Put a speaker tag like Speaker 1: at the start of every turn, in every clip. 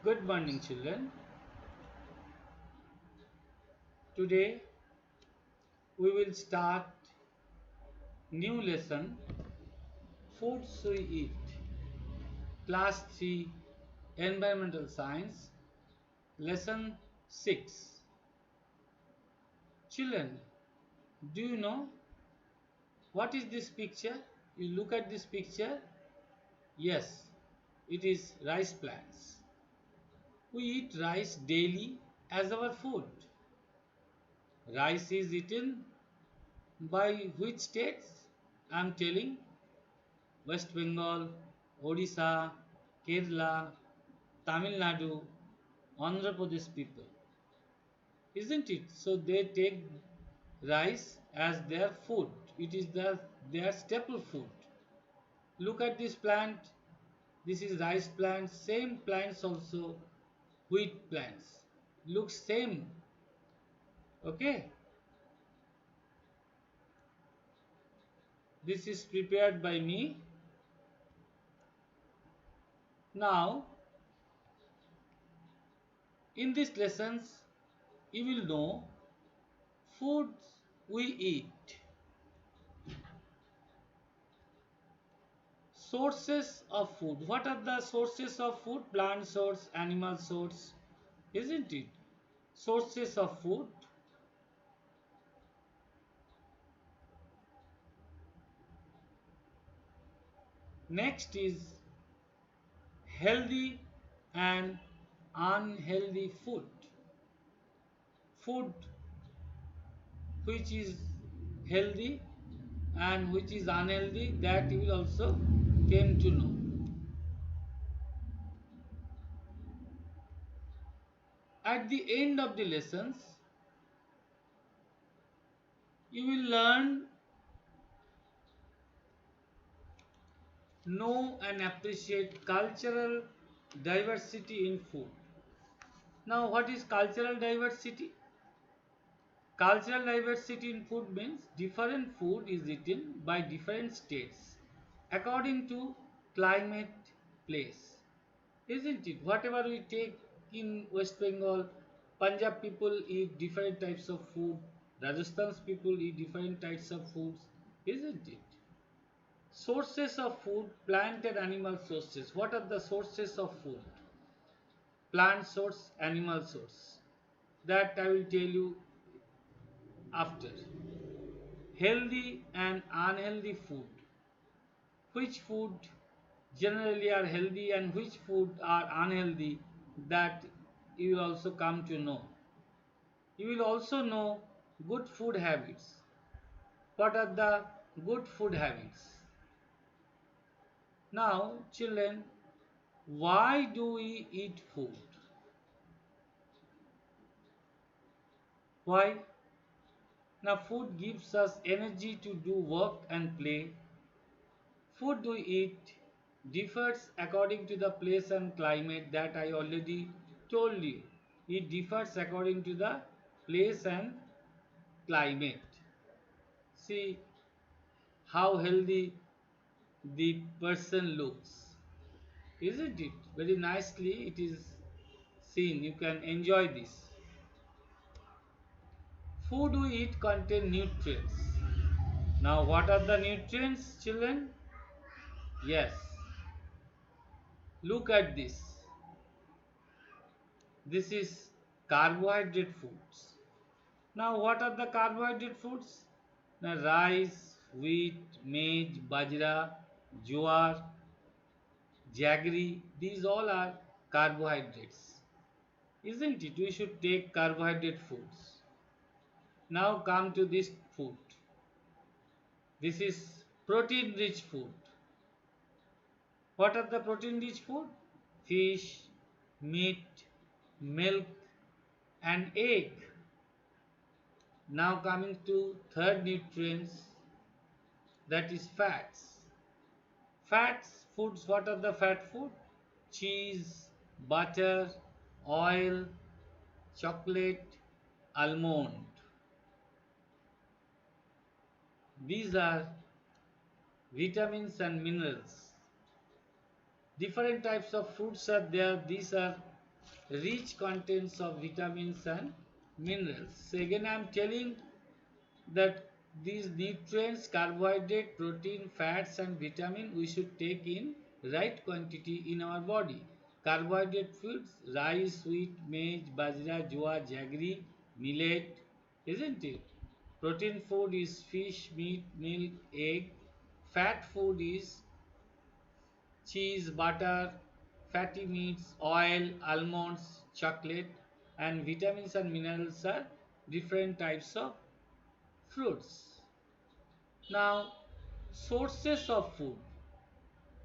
Speaker 1: Good morning, children. Today we will start new lesson Foods We Eat, Class 3 Environmental Science, Lesson 6. Children, do you know what is this picture? You look at this picture. Yes, it is rice plants. We eat rice daily as our food. Rice is eaten by which states? I am telling West Bengal, Odisha, Kerala, Tamil Nadu, Andhra Pradesh people, isn't it? So they take rice as their food. It is their staple food. Look at this plant. This is rice plant. Same plants also wheat plants. Looks same. Okay. This is prepared by me. Now in these lessons you will know foods we eat. Sources of food. What are the sources of food? Plant source, animal source, isn't it? Sources of food. Next is healthy and unhealthy food. Food which is healthy and which is unhealthy, that you will also came to know. At the end of the lessons, you will learn, know and appreciate cultural diversity in food. Now, what is cultural diversity? Cultural diversity in food means different food is eaten by different states according to climate, place. Isn't it? Whatever we take in West Bengal, Punjab people eat different types of food, Rajasthan's people eat different types of foods, isn't it? Sources of food, plant and animal sources. What are the sources of food? Plant source, animal source. That I will tell you after. Healthy and unhealthy food. Which food generally are healthy and which food are unhealthy, that you will also come to know. You will also know good food habits. What are the good food habits? Now, children, why do we eat food? Why? Now, food gives us energy to do work and play. Food we eat differs according to the place and climate, that I already told you. It differs according to the place and climate. See how healthy the person looks. Isn't it? Very nicely it is seen. You can enjoy this. Food we eat contain nutrients. Now what are the nutrients, children? Yes. Look at this. This is carbohydrate foods. Now, what are the carbohydrate foods? Now, rice, wheat, maize, bajra, jowar, jaggery, these all are carbohydrates. Isn't it? We should take carbohydrate foods. Now, come to this food. This is protein rich food. What are the protein rich food? Fish, meat, milk, and egg. Now coming to third nutrients, that is fats. Fats foods, what are the fat food? Cheese, butter, oil, chocolate, almond. These are vitamins and minerals. Different types of fruits are there. These are rich contents of vitamins and minerals. So again I am telling that these nutrients, carbohydrate, protein, fats and vitamin we should take in right quantity in our body. Carbohydrate foods, rice, wheat, maize, bajra, jowar, jaggery, millet, isn't it? Protein food is fish, meat, milk, egg. Fat food is cheese, butter, fatty meats, oil, almonds, chocolate, and vitamins and minerals are different types of fruits. Now, sources of food.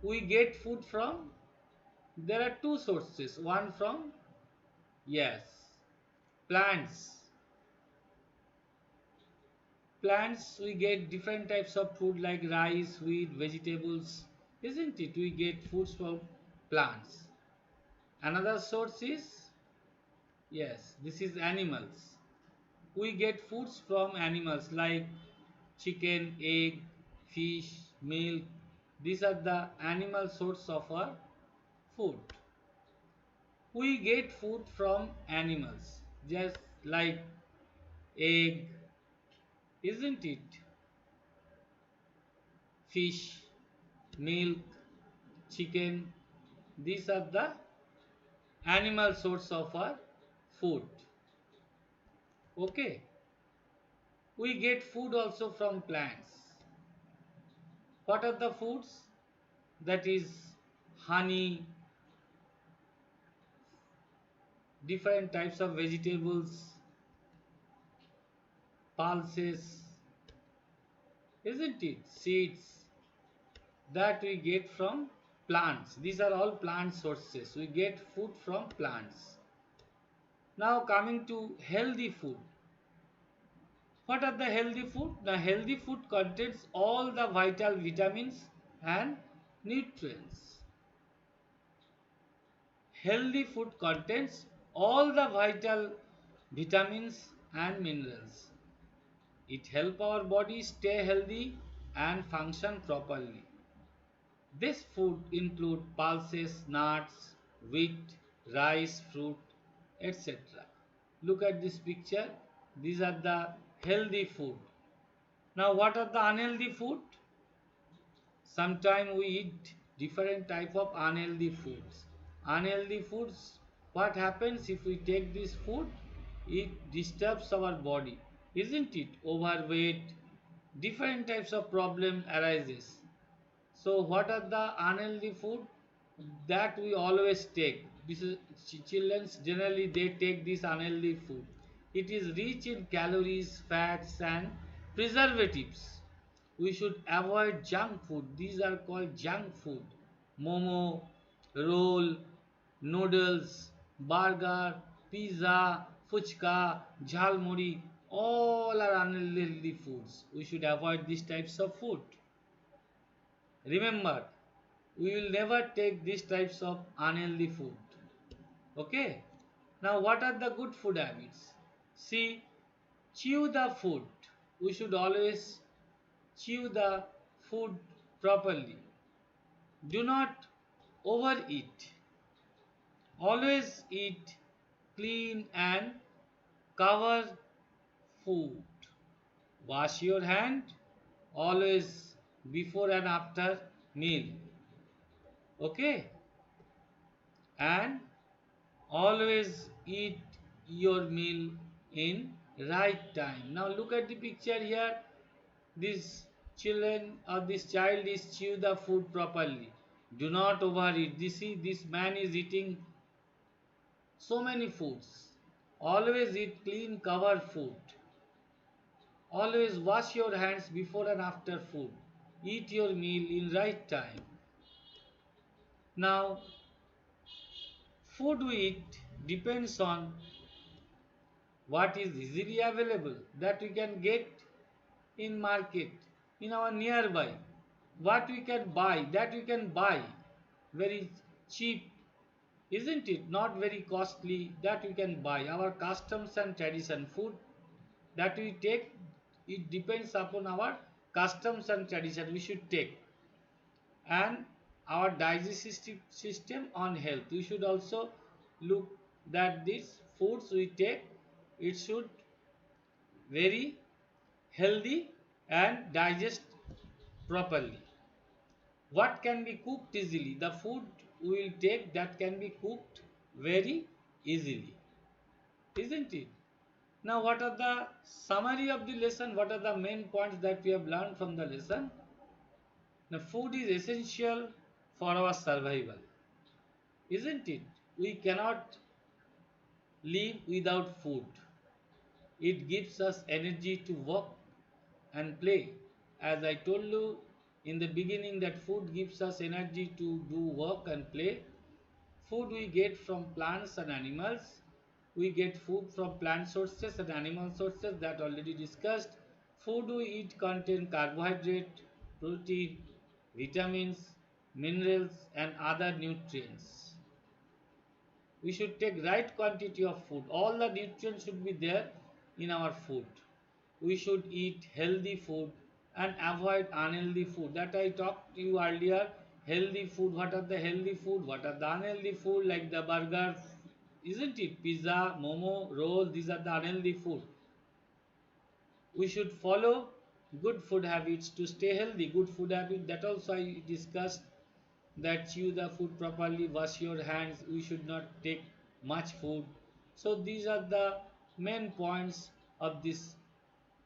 Speaker 1: We get food from, there are two sources. One from, yes, plants. Plants, we get different types of food like rice, wheat, vegetables, isn't it? We get foods from plants. Another source is, yes, this is animals. We get foods from animals like chicken, egg, fish, milk. These are the animal source of our food. We get food from animals, just like egg, isn't it? Fish, milk, chicken. These are the animal source of our food. Okay. We get food also from plants. What are the foods? That is honey, different types of vegetables, pulses, isn't it? Seeds that we get from plants. These are all plant sources. We get food from plants. Now coming to healthy food. What are the healthy food? The healthy food contains all the vital vitamins and nutrients. Healthy food contains all the vital vitamins and minerals. It helps our body stay healthy and function properly. This food include pulses, nuts, wheat, rice, fruit, etc. Look at this picture. These are the healthy food. Now what are the unhealthy food? Sometimes we eat different type of unhealthy foods. Unhealthy foods, what happens if we take this food? It disturbs our body, isn't it? Overweight, different types of problem arises. So what are the unhealthy food that we always take? This is children generally they take this unhealthy food. It is rich in calories, fats and preservatives. We should avoid junk food. These are called junk food. Momo, roll, noodles, burger, pizza, fuchka, jhalmuri, all are unhealthy foods. We should avoid these types of food. Remember, we will never take these types of unhealthy food. Okay? Now, what are the good food habits? See, chew the food. We should always chew the food properly. Do not overeat. Always eat clean and cover food. Wash your hand always before and after meal. Okay? And always eat your meal in right time. Now look at the picture here. This children or this child is chew the food properly. Do not overeat. This man is eating so many foods. Always eat clean cover food. Always wash your hands before and after food. Eat your meal in right time. Now food we eat depends on what is easily available that we can get in market in our nearby, what we can buy that we can buy very cheap, isn't it? Not very costly, that we can buy. Our customs and tradition food that we take, it depends upon our customs and tradition we should take, and our digestive system on health we should also look that these foods we take, it should very healthy and digest properly. What can be cooked easily? The food we will take that can be cooked very easily, isn't it? Now, what are the summary of the lesson? What are the main points that we have learned from the lesson? Now, food is essential for our survival, isn't it? We cannot live without food. It gives us energy to work and play. As I told you in the beginning, that food gives us energy to do work and play. Food we get from plants and animals. We get food from plant sources and animal sources, that already discussed. Food we eat contain carbohydrate, protein, vitamins, minerals and other nutrients. We should take right quantity of food. All the nutrients should be there in our food. We should eat healthy food and avoid unhealthy food. That I talked to you earlier. Healthy food, what are the healthy food, what are the unhealthy food, like the burger, isn't it? Pizza, momo, roll, these are the unhealthy food. We should follow good food habits to stay healthy. Good food habit, that also I discussed, that chew the food properly, wash your hands, we should not take much food. So these are the main points of this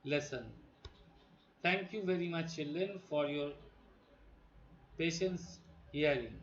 Speaker 1: lesson. Thank you very much, children, for your patience hearing.